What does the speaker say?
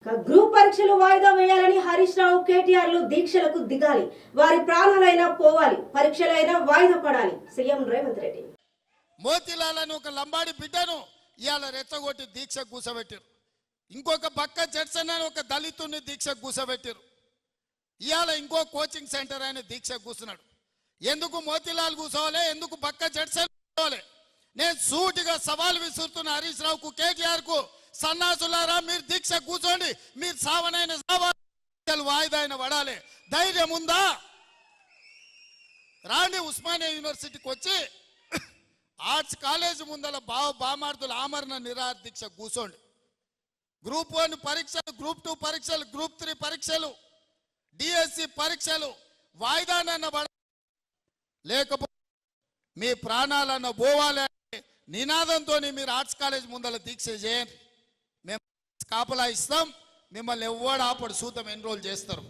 Group పరీక్షలు వాయిదా వేయాలని హరీష్ రావు కేటీఆర్ లు దీక్షలకు దిగాలి. వారి ప్రాణాలైనా పోవాలి, పరీక్షలైనా వాయిదా పడాలి. సీఎం రేవంత్ రెడ్డి మోతిలాలను ఒక లంబాడి బిడ్డను ఇవాళ రెచ్చగొట్టి దీక్ష కూసబెట్టారు. ఇంకొక పక్క జడ్సన్ అని ఒక దళితుని దీక్ష కూసబెట్టారు. ఇవాళ ఇంకో కోచింగ్ సెంటర్ ఆయన దీక్ష కూర్చున్నాడు. ఎందుకు మోతిలాల్ కూర్చోవాలి, ఎందుకు పక్క జడ్సన్ కూర్చోవాలి? నేను సూటిగా సవాల్ విసురుతున్న హరీష్ రావుకు, కేటీఆర్ కు, సన్నాసులారా మీరు దీక్ష కూర్చోండి, మీరు సావనైన సవాలు వాయిదా అయిన పడాలి. ధైర్యం ఉందా? రాండి ఉస్మానియా యూనివర్సిటీకి వచ్చి ఆర్ట్స్ కాలేజ్ ముందల బామార్దుల ఆమరణ నిరాహార దీక్ష కూర్చోండి. గ్రూప్ 1 పరీక్షలు, గ్రూప్ 2 పరీక్షలు, గ్రూప్ 3 పరీక్షలు, డిఎస్సి పరీక్షలు వాయిదానన్న పడ, లేకపోతే మీ ప్రాణాలన్న పోవాలి అనే నినాదంతో మీరు ఆర్ట్స్ కాలేజ్ ముందల దీక్ష చేయండి. మేము కాపలా ఇస్తాం, మిమ్మల్ని ఎవ్వడు ఆపడు, సూతం ఎన్రోల్ చేస్తారు.